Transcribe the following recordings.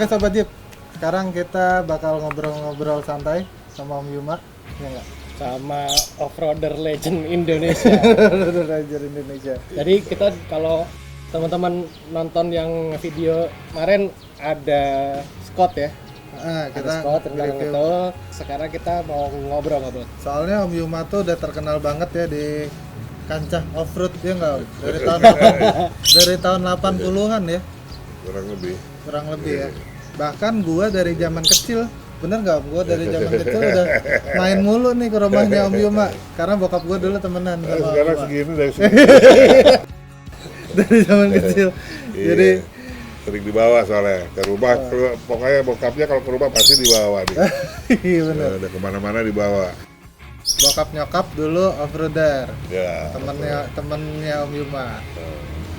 Oke Sobat Jeep, sekarang kita bakal ngobrol-ngobrol santai sama Om Yuma, ya nggak? Sama off-roader legend Indonesia. Ranger Indonesia. Jadi kita kalau teman-teman nonton yang video kemarin ada Scott ya. Kita Ada Scott tentang review. itu. Sekarang kita mau ngobrol-ngobrol. Soalnya Om Yuma tuh udah terkenal banget ya di kancah off-road ya nggak? Om? Dari tahun 80-an ya, kurang lebih ya. Bahkan gua dari zaman kecil, bener nggak Om? Gua dari zaman kecil udah main mulu nih ke rumahnya Om Yuma, karena bokap gua dulu temenan sama Om Sekarang Yuma. segini dari sini. Dari zaman kecil. Iya, Jadi sering dibawa soalnya ke rumah, pokoknya bokapnya kalau ke rumah pasti dibawa nih. iya bener. Udah kemana-mana dibawa. Bokap nyokap dulu off-roader, Ya. temennya Om Yuma.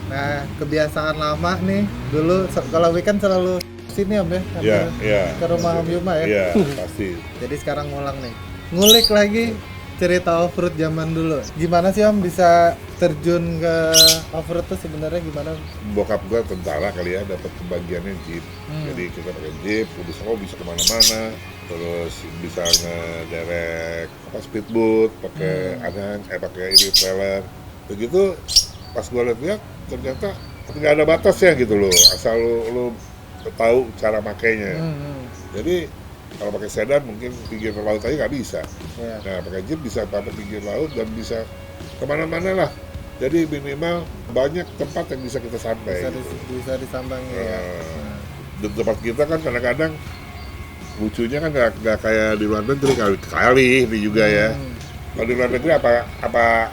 Nah, kebiasaan lama nih, dulu kalau weekend selalu sini Om ya, Iya, iya. ke rumah Om Yuma ya. Iya, pasti. Jadi sekarang ngulang nih, ngulik lagi cerita off-road zaman dulu. Gimana sih Om bisa terjun ke off-road tuh sebenarnya gimana? Bokap gua tentara kali ya, dapat pembagiannya jeep. Jadi kita pakai jeep, bisa kemana-mana. Terus bisa ngederek speedboat, pakai pakai ini trailer. Begitu pas gua lihat ternyata nggak ada batasnya gitu loh, asal lu tahu cara makainya. Jadi kalau pakai sedan mungkin pinggir laut aja nggak bisa. Ya. Nah pakai jeep bisa sampai pinggir laut dan bisa kemana-mana lah. Jadi minimal banyak tempat yang bisa kita sampai. Bisa disambangi ya. Di tempat kita kan kadang-kadang lucunya kan nggak kayak di luar negeri kali ini juga ya. Kalau di luar negeri apa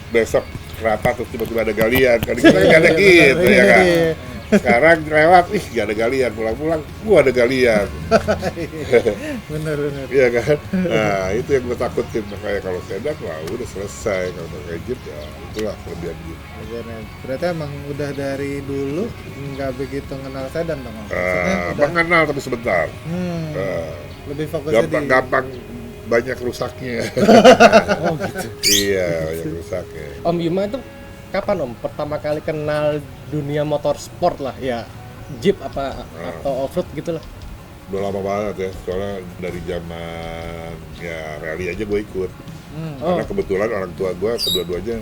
besok rata terus tiba-tiba ada galian, kan kita nggak ada gitu ya kan. Sekarang lewat, nggak ada galian, pulang-pulang gua ada galian. Bener. Iya kan? Nah itu yang gue takutin, makanya kalau sedan wah udah selesai, kalau pakai jeep ya itulah kelebihan jeep. Berarti emang udah dari dulu nggak begitu kenal sedan dong Om? Maksudnya udah Mengenal tapi sebentar. lebih fokusnya di Gampang banyak rusaknya. Oh gitu. Iya, banyak rusaknya. Om Yuma itu kapan Om pertama kali kenal dunia motorsport lah ya? Jeep atau off-road gitu lah. Udah lama banget ya, soalnya dari zaman ya rally aja gue ikut. Karena kebetulan orang tua gue kedua-duanya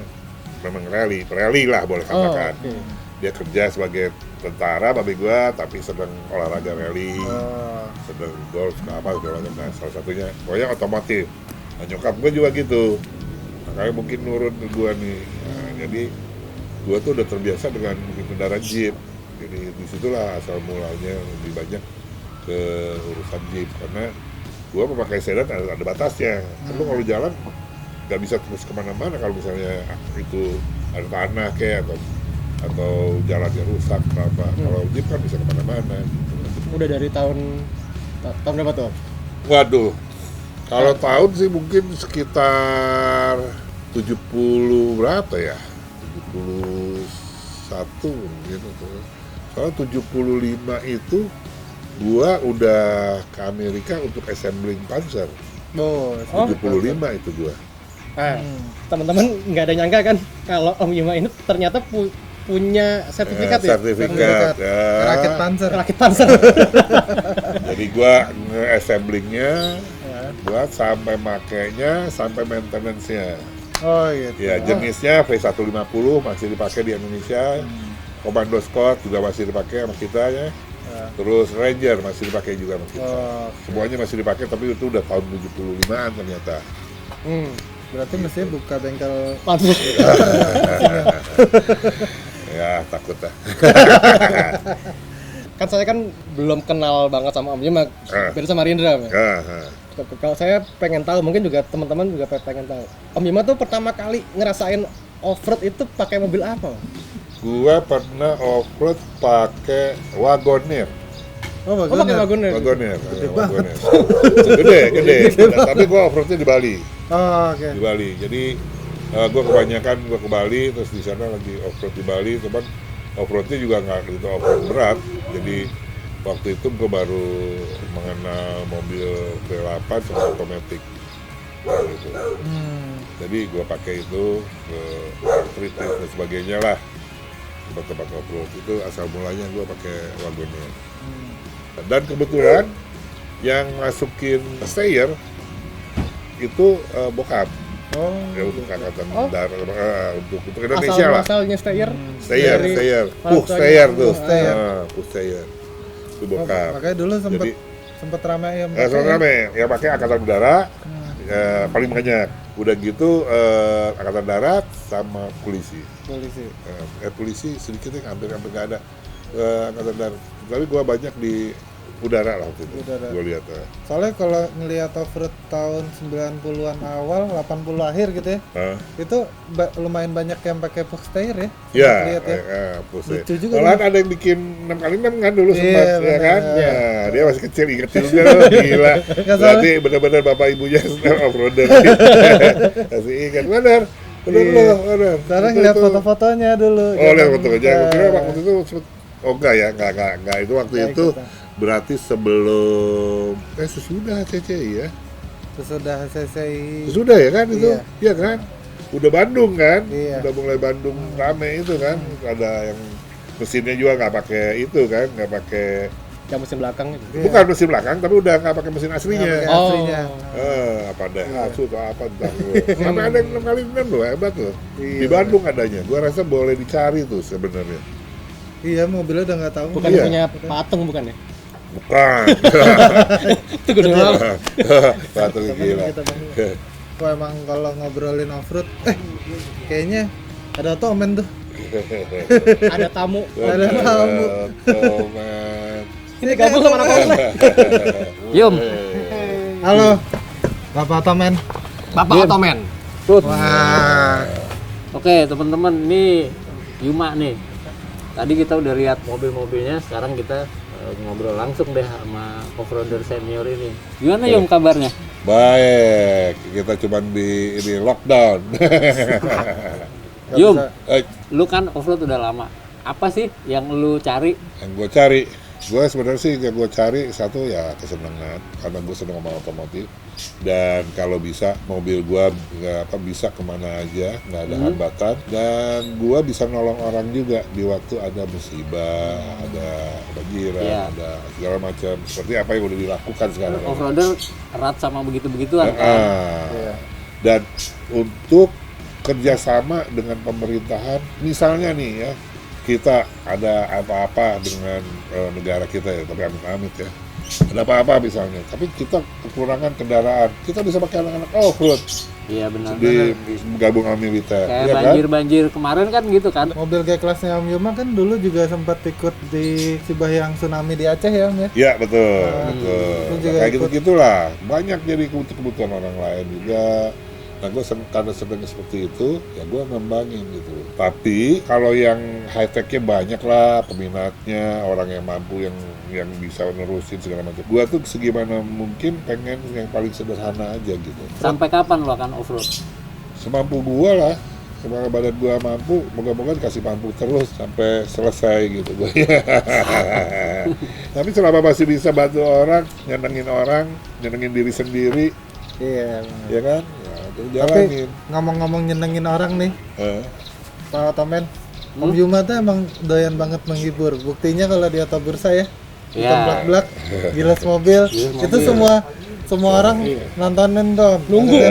memang rally lah boleh katakan. Oke. Dia kerja sebagai tentara babi gue, tapi sedang olahraga rally, sedang golf apa segala macam. Nah, salah satunya pokoknya otomotif. Nah, nyokap gue juga gitu, makanya mungkin nurun ke gue nih. Nah, jadi gue tuh udah terbiasa dengan kendaraan jeep. Jadi disitulah asal mulanya lebih banyak ke urusan jeep, karena gue memakai sedan ada batasnya. Lu kalau jalan nggak bisa terus kemana-mana kalau misalnya itu ada tanah kayak atau jalannya rusak apa. Kalau jeep kan bisa kemana-mana. Udah dari tahun berapa tuh? Waduh, kalau tahun sih mungkin sekitar 70 berapa ya? 71 mungkin tuh. Soalnya 75 itu gua udah ke Amerika untuk assembling Panzer. 75 itu gua. Nah, teman-teman nggak ada nyangka kan kalau Om Yuma ini ternyata punya sertifikat ya? Sertifikat. Ya. rakit Panzer. Jadi gua nge-assemblingnya, gua sampai makainya, sampai maintenance-nya. Oh gitu. Ya, jenisnya V150 masih dipakai di Indonesia. Komando Scott juga masih dipakai sama kita ya. Terus Ranger masih dipakai juga sama kita. Semuanya masih dipakai, tapi itu udah tahun 75-an ternyata. Berarti mestinya buka bengkel Panzer. Ya, takut lah. Kan saya kan belum kenal banget sama Om Yuma, beda sama Rindra. Kalau saya pengen tahu, mungkin juga teman-teman juga pengen tahu. Om Yuma tuh pertama kali ngerasain off-road itu pakai mobil apa? Gua pernah off-road pakai Wagoneer. Pakai Wagoneer. Wagoneer. Gede. Tapi gua off-roadnya di Bali. Oke. Di Bali. Jadi gua kebanyakan ke Bali, terus di sana lagi off-road di Bali, teman off-roadnya juga nggak gitu off-road berat. Jadi waktu itu gua baru mengenal mobil V8 sama otomatis. Gitu. Jadi gua pakai itu ke street dan sebagainya lah. Tempat-tempat off-road itu asal mulanya gua pakai Wagoneer. Dan kebetulan yang masukin stayer itu bokap. Ya, untuk angkatan darat, untuk Indonesia lah. Asalnya stayer. Stayer. Stayer tuh. Stayer. Itu bokap. Makanya dulu Jadi, sempet ramai yang Sangat rame, ya pakai angkatan udara paling banyak. Udah gitu angkatan darat sama polisi. Polisi sedikit ya, hampir nggak ada angkatan darat. Tapi gua banyak di udara lah waktu itu. Gua lihat. Soalnya kalau ngelihat off-road tahun 90-an awal, 80 akhir gitu ya. Itu lumayan banyak yang pakai box tire ya. Iya, Lihat ya. Lucu juga. Malahan ada yang bikin 6x6 kan dulu sempat, ya kan? Iya. Nah, dia masih kecil, inget juga loh, gila. Berarti benar-benar bapak ibunya off-roader. Masih ingat, benar. Benar. Sekarang lihat foto-fotonya dulu. Lihat fotonya. Gue kira waktu itu, enggak ya, enggak. Itu waktu itu berarti sebelum, sesudah CCI ya? Sesudah CCI. Sesudah ya kan itu? Iya kan? Udah Bandung kan? Iya. Udah mulai Bandung rame itu kan? Ada yang mesinnya juga nggak pakai itu kan? Nggak pakai Yang mesin belakang itu. bukan mesin belakang, tapi udah nggak pakai mesin aslinya. Aslinya. Apa Daihatsu atau apa entah gua. Sampai ada yang 6x6 loh, hebat loh. Di Bandung adanya. Gua rasa boleh dicari tuh sebenarnya. Iya, mobilnya udah nggak tahu. Bukan punya patung bukan ya? Bukan. Itu gue doang. Satu gila. Wah, emang kalau ngobrolin off-road, kayaknya ada Tomen tuh. Ada tamu. Ada tamu. Tomen. Ini gabung sama anak komplek. Yum. Halo, Bapak Tomen. Bapak Otomen. Wah, Oke teman-teman, ini Yuma nih. Tadi kita udah lihat mobil-mobilnya, sekarang kita ngobrol langsung deh sama off-roader senior ini. Gimana Yum kabarnya? Baik, kita cuman di ini lockdown. Yum, Eh, lu kan off-road udah lama. Apa sih yang lu cari? yang gue cari, gue sebenarnya sih yang gue cari satu ya kesenangan, karena gue senang sama otomotif. Dan kalau bisa mobil gue bisa kemana aja, nggak ada hambatan. Dan gue bisa nolong orang juga di waktu ada musibah, ada banjiran, ada segala macam. Seperti apa yang udah dilakukan sekarang. Off-roader erat sama begitu-begituan kan? Dan untuk kerjasama dengan pemerintahan, misalnya nih ya, kita ada apa-apa dengan negara kita ya, tapi amit-amit ya, ada apa-apa misalnya, tapi kita kekurangan kendaraan, kita bisa pakai anak-anak off-road Iya benar. di gabung sama militer. Kayak ya kan? banjir-banjir kemarin kan gitu kan? mobil kayak kelasnya Om Yuma kan dulu juga sempat ikut di Cibahyang tsunami di Aceh ya Om ya? Iya betul, itu betul. juga Kayak ikut. gitu-gitulah, banyak jadi kebutuhan orang lain juga. Nah gue karena sedang seperti itu, ya gue ngembangin gitu. Tapi kalau yang high tech-nya banyak lah peminatnya, orang yang mampu yang bisa nerusin segala macam. Gue tuh segimana mungkin pengen yang paling sederhana aja gitu. Sampai kapan lo akan off-road? Semampu gue lah, semua badan gue mampu, moga-moga dikasih mampu terus sampai selesai gitu gue. Tapi selama masih bisa bantu orang, nyenengin diri sendiri, Iya. ya kan? Tapi Jalanin. ngomong-ngomong nyenengin orang nih, Eh. Pak Tomen, Om Yuma tuh emang doyan banget menghibur. Buktinya kalau di Auto Bursa ya, Ya. blak-blak, gilas mobil, itu semua orang nontonin tuh. Nunggu.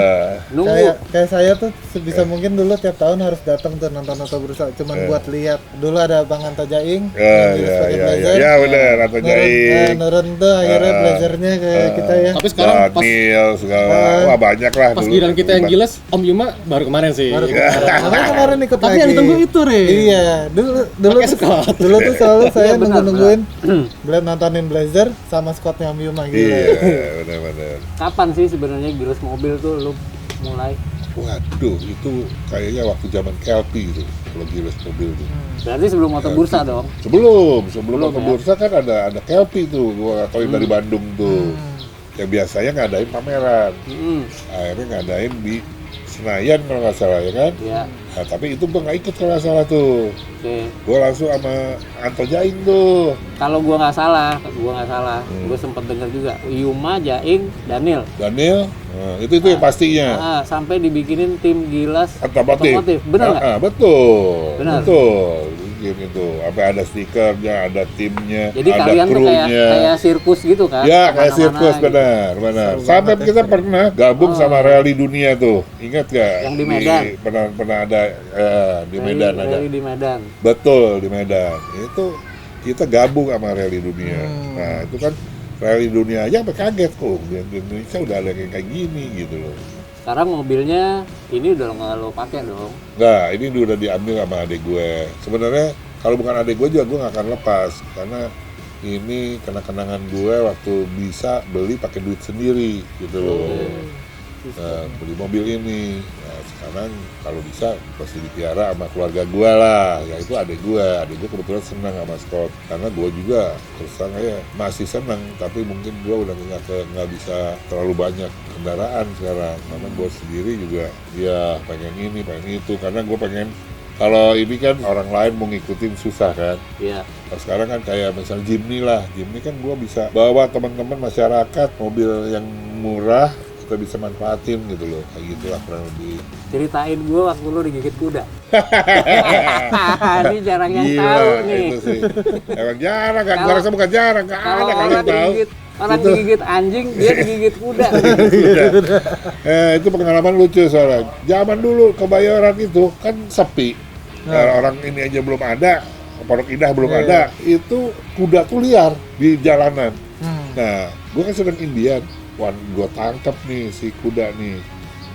Nunggu. Kayak saya tuh sebisa mungkin dulu tiap tahun harus datang tuh nonton Auto Bursa, cuman buat lihat. Dulu ada Bang Anto Jaing, yang gilas pakai blazer. Ya benar, atau Jaing, Nurun tuh akhirnya blazernya ke kita ya. Tapi sekarang pas Daniel segala, wah banyak lah pas dulu. giliran kita yang gilas, Om Yuma baru kemarin sih. Baru kemarin ikut Tapi lagi. yang ditunggu itu, Re. Iya, dulu Pakai Scott. dulu tuh selalu saya Iya, benar, nungguin nontonin Blazer sama Scottnya Om Yuma gitu. Iya, benar-benar. Kapan sih sebenarnya gilas mobil tuh lu mulai? Waduh, itu kayaknya waktu zaman Kelpi itu, kalau gilas mobil itu. Berarti sebelum Auto Bursa dong. Sebelum Belum, ke ya? bursa kan ada Kelpi tuh, gua tauin dari Bandung tuh. Yang biasanya ngadain pameran. Akhirnya ngadain di Senayan kalau nggak salah ya kan. Ya, Nah, tapi itu gua nggak ikut kalau nggak salah tuh. oke. Gua langsung sama Anto Jaing tuh. Kalau gua nggak salah, gua sempet denger juga Yuma, Jaing, Daniel. Daniel, nah, itu yang pastinya. Sampai dibikinin tim gilas Otomotif. bener nggak? Betul. Benar. Betul. bikin itu, sampai ada stikernya, ada timnya, Jadi ada kalian tuh krunya. kayak sirkus gitu kan? Ya kayak Kemana-mana sirkus, gitu. benar. Sampai kita pernah gabung sama rally dunia tuh, ingat gak? Yang di Medan? Pernah ada di Medan ada. Rally di Medan. Betul, di Medan. Itu kita gabung sama rally dunia. Nah itu kan rally dunia aja sampai kaget kok, di Indonesia udah ada yang kayak gini gitu loh. Sekarang mobilnya ini udah nggak lo pakai dong? Nggak, ini udah diambil sama adik gue. Sebenarnya kalau bukan adik gue juga gue nggak akan lepas, karena ini kenang-kenangan gue waktu bisa beli pakai duit sendiri gitu loh. Nah, beli mobil ini. Nah, sekarang kalau bisa pasti dipiara sama keluarga gue lah, yaitu adik gue kebetulan senang sama Scott, karena gue juga terus terang aja masih senang, tapi mungkin gue udah nggak bisa terlalu banyak kendaraan sekarang, karena gue sendiri juga ya pengen ini pengen itu, karena gue pengen kalau ini kan orang lain mau ngikutin susah kan. Iya. Nah, sekarang kan kayak misalnya Jimny kan gue bisa bawa teman-teman masyarakat mobil yang murah, kita bisa manfaatin gitu loh, kayak gitulah kurang lebih. Ceritain gue waktu lo digigit kuda. Ini jarang yang Gila, tahu nih. itu sih. Emang jarang kan, gue Kalau- rasa bukan jarang, gak Kalau ada kali orang yang tahu. digigit anjing, dia digigit kuda. Itu pengalaman lucu soalnya. Zaman dulu Kebayoran itu kan sepi. Orang ini aja belum ada, Pondok Indah belum ada. Itu kuda tuh liar di jalanan. Nah, gue kan sedang Indian. Wah, gue tangkap nih si kuda nih.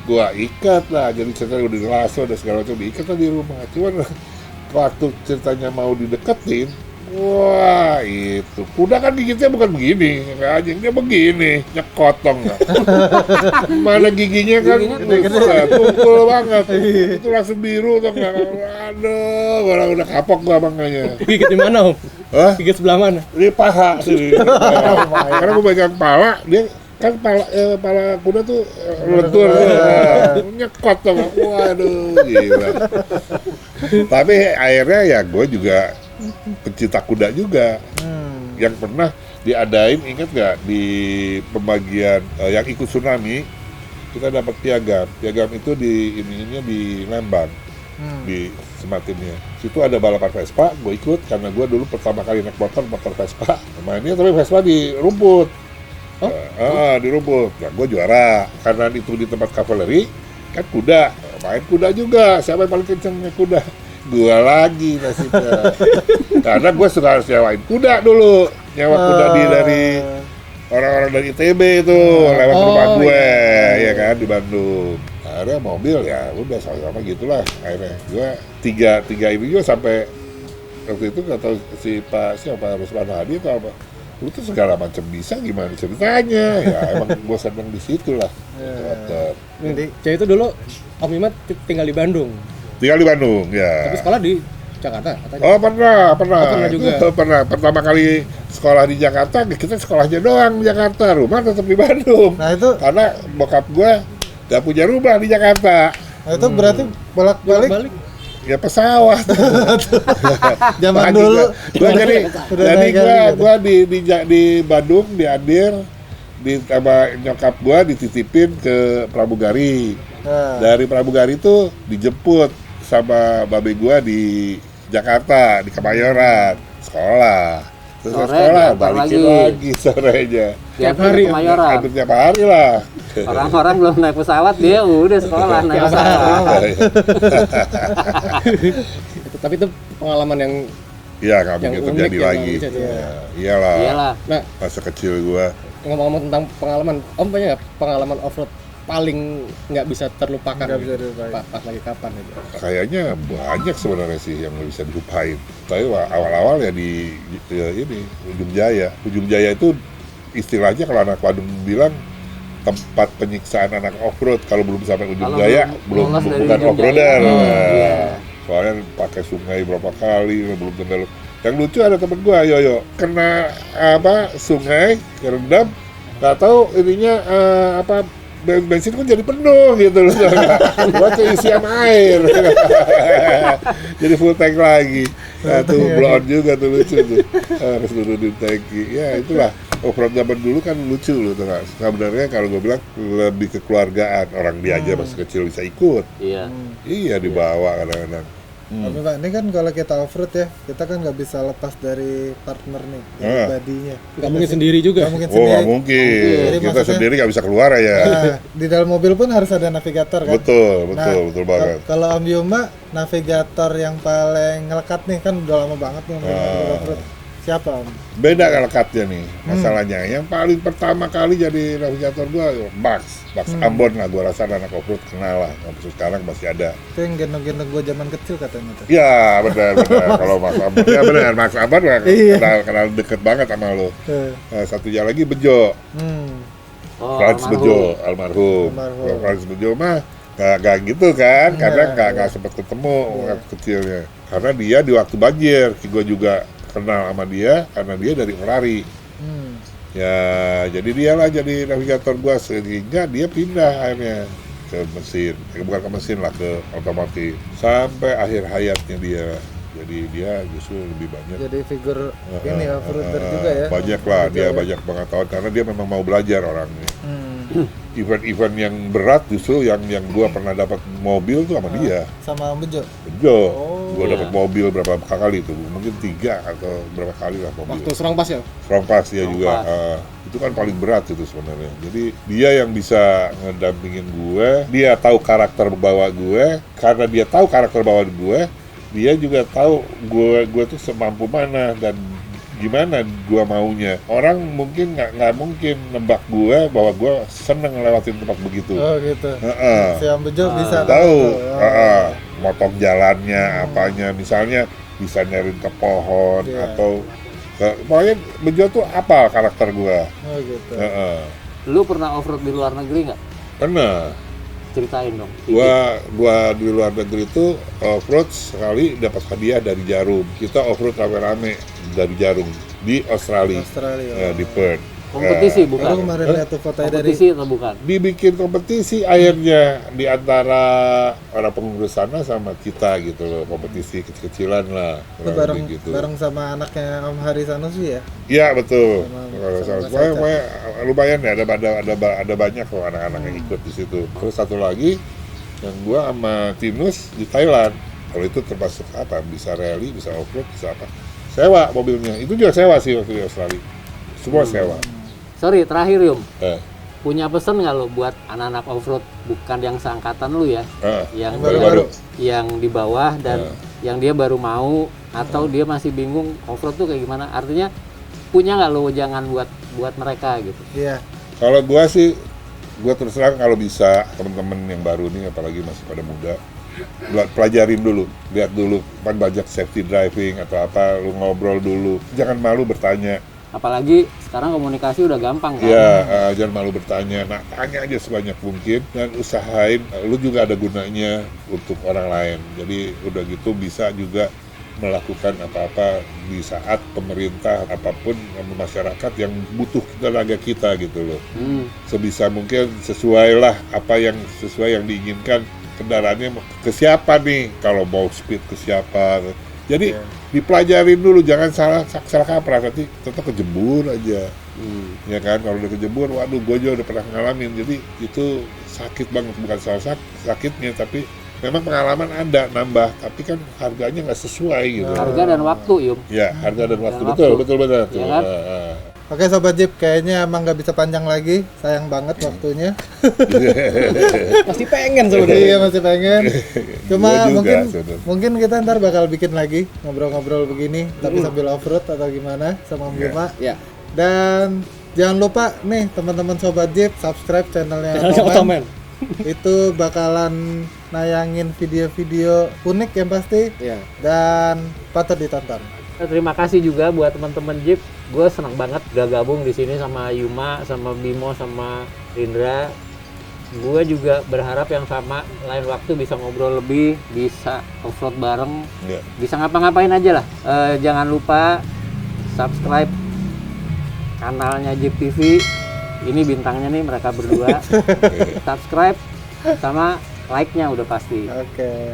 Gue ikat lah, jadi ceritanya udah dilaso dan segala macam, diikat lah di rumah. Cuman waktu ceritanya mau dideketin, wah itu kuda kan gigitnya bukan begini, anjingnya begini, nyekotong lah. Mana giginya kan buset, tumpul banget, itu langsung biru tuh nggak, aduh, udah kapok gua makanya. Gigit di mana, Om? Hah? Gigit sebelah mana? Di paha sih, karena gua pegang pala, dia kan pala kuda tuh lentur, nyekot tuh, waduh, gila. Tapi akhirnya ya gue juga pencinta kuda juga. Yang pernah diadain, ingat nggak, di pembagian yang ikut tsunami kita dapat piagam itu ininya di Lembang, di Sematimnya. Situ ada balapan Vespa, gue ikut karena gue dulu pertama kali naik motor Vespa. Mainnya tapi Vespa di rumput. Di rumput. Nah, gue juara karena itu di tempat kavaleri kan kuda, main kuda juga. Siapa yang paling kenceng naik kuda? Gua lagi nasibnya. Karena gue suka harus nyewain kuda dulu, nyewa kuda dari orang-orang dari ITB itu lewat rumah gue, ya kan, di Bandung. Akhirnya mobil ya udah sama-sama gitulah. Akhirnya gue tiga ini juga sampai waktu itu nggak tahu siapa Rusman Hadi atau apa. Lu tuh segala macam bisa, gimana ceritanya? Ya emang gue seneng di situ lah. Jadi itu dulu Om Imat tinggal di Bandung. Tinggal di Bandung, ya. Tapi sekolah di Jakarta katanya. Oh pernah. pernah juga. Pernah. Pertama kali sekolah di Jakarta, kita sekolahnya doang di Jakarta, rumah tetap di Bandung. Nah itu, Karena bokap gue gak punya rumah di Jakarta. itu berarti bolak-balik Balik. Ya pesawat. zaman dulu. Jadi naik kali gua di Bandung, di Andir, sama nyokap gua dititipin ke Pramugari. Nah, Dari Pramugari itu dijemput sama babe gua di Jakarta, di Kebayoran, sekolah. Terus Sore sekolah, diantar balikin lagi sorenya. Tiap hari, hari Kemayoran. Hampir tiap hari lah. Orang-orang belum naik pesawat, dia udah sekolah naik pesawat. Tapi itu pengalaman yang Iya, nggak Yang mungkin unik terjadi ya, lagi. Bang, bisa Ya, iyalah, Iyalah. nah, masa kecil gua. ngomong-ngomong tentang pengalaman, Om punya nggak pengalaman off-road paling nggak bisa terlupakan? Nggak bisa dilupain. Pas lagi kapan itu? Kayaknya banyak sebenarnya sih yang nggak bisa dilupain. Tapi awal-awal ya ini Ujung Jaya. Ujung Jaya itu istilahnya kalau anak Bandung bilang tempat penyiksaan anak off-road. Kalau belum sampai Ujung Kalau Jaya belum lolos dari bukan Ujung off-roader. Jaya. Nah, Iya. Soalnya pakai sungai berapa kali belum tentu. Yang lucu ada temen gua, Yoyo, kena sungai kerendam, nggak tahu ininya bensin kan jadi penuh gitu loh. Buat keisian air. Jadi full tank lagi. Nah, tuh blow on juga tuh lucu tuh. Harus nurunin tangki. Ya itulah. Off-road zaman dulu kan lucu loh tuh. Sebenarnya kalau gue bilang lebih kekeluargaan. Orang dia aja masih kecil bisa ikut. Iya. Iya dibawa kadang-kadang. Tapi Pak, ini kan kalau kita off-road ya, kita kan nggak bisa lepas dari partner nih, dari badinya. Nggak mungkin sendiri juga. Nggak mungkin Oh, sendiri. nggak mungkin. Jadi Kita maksudnya- sendiri nggak bisa keluar ya. Nah, di dalam mobil pun harus ada navigator kan. Betul Nah, banget. Kalau Om Yuma, navigator yang paling ngelekat nih kan udah lama banget nih off-road. Siapa Om? Beda lekatnya nih masalahnya. Yang paling pertama kali jadi navigator gua Max Ambon lah, gua rasa anak off-road kenal lah. Sampai sekarang masih ada. Itu yang gendong-gendong gue zaman kecil katanya tuh. Ya benar. Kalau Max Ambon, ya benar. Max Ambon lah, kenal deket banget sama lo. Satunya lagi Bejo, Oh, Frans Bejo, almarhum. Kalau Frans Bejo mah gak gitu kan, karena nggak sempat ketemu waktu kecilnya. Karena dia di waktu banjir, gue juga kenal sama dia karena dia dari Ferrari. Ya, jadi dia lah jadi navigator gua, sehingga dia pindah akhirnya ke mesin, bukan ke mesin lah, ke otomotif sampai akhir hayatnya dia. Jadi dia justru lebih banyak. Jadi figur ini off-roader juga ya. Banyak lah, dia banyak pengetahuan karena dia memang mau belajar orangnya. Event-event yang berat justru yang gua pernah dapat mobil tuh sama dia. Sama Om Bejo. Bejo, gua dapat mobil berapa kali tuh, mungkin 3 atau berapa kali lah mobil. Waktu serang pas ya? Strongpass dia juga, itu kan paling berat itu sebenarnya. Jadi dia yang bisa ngedampingin gue, dia tahu karakter bawa gue, karena dia tahu karakter bawa gue, dia juga tahu gue tuh semampu mana dan gimana gue maunya. Orang mungkin nggak mungkin nebak gue bahwa gue seneng ngelewatin tempat begitu. Oh gitu. Si Om Bejo bisa Tahu, motong jalannya, apanya, misalnya bisa nyerin ke pohon atau pokoknya Bejo tuh apa karakter gua. Oh gitu. Lu pernah off-road di luar negeri nggak? Pernah. Ceritain dong. Gua di luar negeri itu off-road sekali dapat hadiah dari Jarum. Kita off-road rame-rame dari Jarum di Australia. Di Perth. Kompetisi Baru bukan? kemarin lihat tuh fotonya dari Kompetisi atau bukan? Dibikin kompetisi akhirnya di antara para pengurus sana sama kita gitu loh, kompetisi kecil-kecilan lah. itu bareng sama anaknya Om Hari Sanusi ya. Iya betul. Sama Pokoknya lumayan ya, ada banyak loh anak-anak yang ikut di situ. Terus satu lagi yang gua sama Tinus di Thailand. Kalau itu termasuk apa? Bisa rally, bisa off-road, bisa apa? Sewa mobilnya. Itu juga sewa sih waktu di Australia. Semua sewa. Sorry, terakhir Yum. Punya Pesan nggak lo buat anak-anak off-road, bukan yang seangkatan lu ya? Yang baru-baru. Yang di bawah dan yang dia baru mau atau dia masih bingung off-road tuh kayak gimana? Artinya punya nggak lo jangan buat mereka gitu? Iya. Kalau gua sih, gua terus terang kalau bisa teman-teman yang baru nih, apalagi masih pada muda, pelajarin dulu, lihat dulu, kan banyak safety driving atau apa, lu ngobrol dulu, jangan malu bertanya. Apalagi sekarang komunikasi udah gampang kan? Ya, jangan malu bertanya. Nah, tanya aja sebanyak mungkin dan usahain lu juga ada gunanya untuk orang lain. Jadi udah gitu bisa juga melakukan apa-apa di saat pemerintah apapun masyarakat yang butuh tenaga kita gitu loh. Sebisa mungkin sesuai lah apa yang sesuai yang diinginkan, kendaraannya ke siapa nih, kalau mau speed ke siapa. Jadi dipelajarin dulu, jangan salah kaprah, nanti tetap kejebur aja. Ya kan, kalau udah kejebur, waduh, gue juga udah pernah ngalamin. Jadi itu sakit banget, bukan salah sakitnya, tapi memang pengalaman ada nambah, tapi kan harganya nggak sesuai gitu. Harga dan waktu, Yum. Ya, harga dan waktu, waktu. betul benar. Ya kan? Oke Sobat Jeep, kayaknya emang nggak bisa panjang lagi. Sayang banget waktunya. Pasti pengen sebenarnya. Iya masih pengen. Cuma Gua juga, mungkin kita ntar bakal bikin lagi ngobrol-ngobrol begini, tapi sambil off-road atau gimana sama Om Bima. Ya. Dan jangan lupa nih teman-teman Sobat Jeep, subscribe channelnya Otomen. Itu bakalan nayangin video-video unik yang pasti. Iya. Dan patut ditonton. Terima kasih juga buat teman-teman Jeep. Gue senang banget gak gabung di sini sama Yuma, sama Bimo, sama Rindra. Gue juga berharap yang sama, lain waktu bisa ngobrol lebih, bisa off-road bareng, bisa ngapa-ngapain aja lah. Jangan lupa subscribe kanalnya Jeep TV. Ini bintangnya nih mereka berdua. Subscribe sama like-nya udah pasti.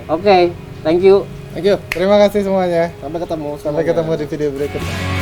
Oke. Thank you. Terima kasih semuanya. Sampai ketemu. Sampai ketemu di video berikutnya.